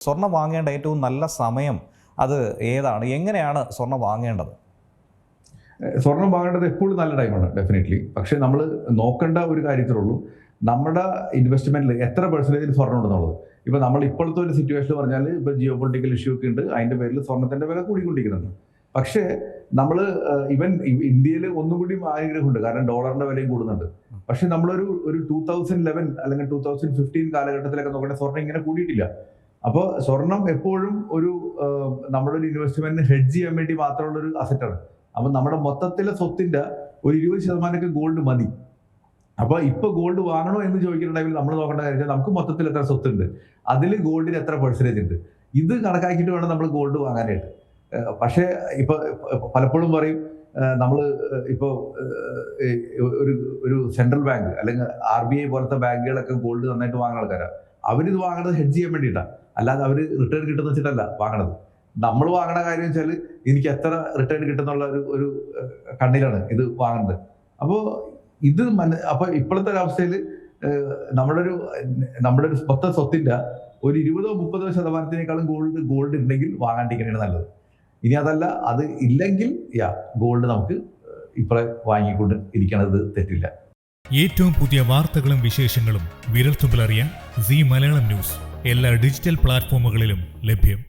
സ്വർണം വാങ്ങേണ്ട ഏറ്റവും നല്ല സമയം അത് ഏതാണ്? എങ്ങനെയാണ് സ്വർണം വാങ്ങേണ്ടത്? സ്വർണം വാങ്ങേണ്ടത് എപ്പോഴും നല്ല ടൈമാണ് ഡെഫിനറ്റ്ലി. പക്ഷേ നമ്മൾ നോക്കേണ്ട ഒരു കാര്യത്തിലുള്ളൂ, നമ്മുടെ ഇൻവെസ്റ്റ്മെന്റിൽ എത്ര പെർസെൻറ്റേജിൽ സ്വർണ്ണം ഉണ്ടെന്നുള്ളത്. ഇപ്പോൾ നമ്മൾ ഇപ്പോഴത്തെ ഒരു സിറ്റുവേഷൻ പറഞ്ഞാൽ ഇപ്പോൾ ജിയോ പൊളിറ്റിക്കൽ ഇഷ്യൂ ഒക്കെ ഉണ്ട്, അതിൻ്റെ പേരിൽ സ്വർണ്ണത്തിൻ്റെ വില കൂടിക്കൊണ്ടിരിക്കുന്നുണ്ട്. പക്ഷേ നമ്മൾ ഇവൻ ഇന്ത്യയിൽ ഒന്നും കൂടി ആഗ്രഹമുണ്ട്, കാരണം ഡോളറിന്റെ വിലയും കൂടുന്നുണ്ട്. പക്ഷെ നമ്മളൊരു 2011 അല്ലെങ്കിൽ 2015 കാലഘട്ടത്തിലൊക്കെ നോക്കണേ സ്വർണ്ണം ഇങ്ങനെ കൂടിയിട്ടില്ല. അപ്പോൾ സ്വർണം എപ്പോഴും ഒരു നമ്മുടെ ഒരു ഇൻവെസ്റ്റ്മെന്റിന് ഹെഡ്ജ് ചെയ്യാൻ വേണ്ടി മാത്രമുള്ള ഒരു അസറ്റാണ്. അപ്പൊ നമ്മുടെ മൊത്തത്തിലെ സ്വത്തിന്റെ ഒരു 20% ഗോൾഡ് മതി. അപ്പൊ ഇപ്പൊ ഗോൾഡ് വാങ്ങണോ എന്ന് ചോദിക്കുന്ന ടൈമിൽ നമ്മൾ നോക്കേണ്ട കാര്യം നമുക്ക് മൊത്തത്തിൽ എത്ര സ്വത്തുണ്ട്, അതിൽ ഗോൾഡിന് എത്ര പെർസെന്റേജ് ഉണ്ട്, ഇത് കണക്കാക്കിയിട്ട് വേണം നമ്മൾ ഗോൾഡ് വാങ്ങാനായിട്ട്. പക്ഷേ ഇപ്പൊ പലപ്പോഴും പറയും നമ്മൾ ഇപ്പോൾ ഒരു സെൻട്രൽ ബാങ്ക് അല്ലെങ്കിൽ RBI പോലത്തെ ബാങ്കുകളൊക്കെ ഗോൾഡ് നന്നായിട്ട് വാങ്ങുന്ന ആൾക്കാരാണ്. അവരിത് വാങ്ങണത് ഹെഡ്ജ് ചെയ്യാൻ വേണ്ടിയിട്ടാണ്, അല്ലാതെ അവർ റിട്ടേൺ കിട്ടുന്ന വെച്ചിട്ടല്ല വാങ്ങണത്. നമ്മൾ വാങ്ങണ കാര്യം വെച്ചാൽ എനിക്ക് എത്ര റിട്ടേൺ കിട്ടുന്നുള്ള ഒരു കണ്ണിലാണ് ഇത് വാങ്ങുന്നത്. അപ്പോൾ ഇത് അപ്പൊ ഇപ്പോഴത്തെ ഒരു അവസ്ഥയിൽ നമ്മുടെ ഒരു മൊത്തം സ്വത്തിന്റെ ഒരു 20-30% ഗോൾഡ് ഉണ്ടെങ്കിൽ വാങ്ങാണ്ടിരിക്കുന്നതാണ് നല്ലത്. ഇനി അതല്ല, അത് ഇല്ലെങ്കിൽ ഗോൾഡ് നമുക്ക് ഇപ്പോഴേ വാങ്ങിക്കൊണ്ട് ഇരിക്കണത് തെറ്റില്ല. ഏറ്റവും പുതിയ വാർത്തകളും വിശേഷങ്ങളും വിരൽത്തുമ്പിലറിയാൻ സീ മലയാളം ന്യൂസ് എല്ലാ ഡിജിറ്റൽ പ്ലാറ്റ്ഫോമുകളിലും ലഭ്യം.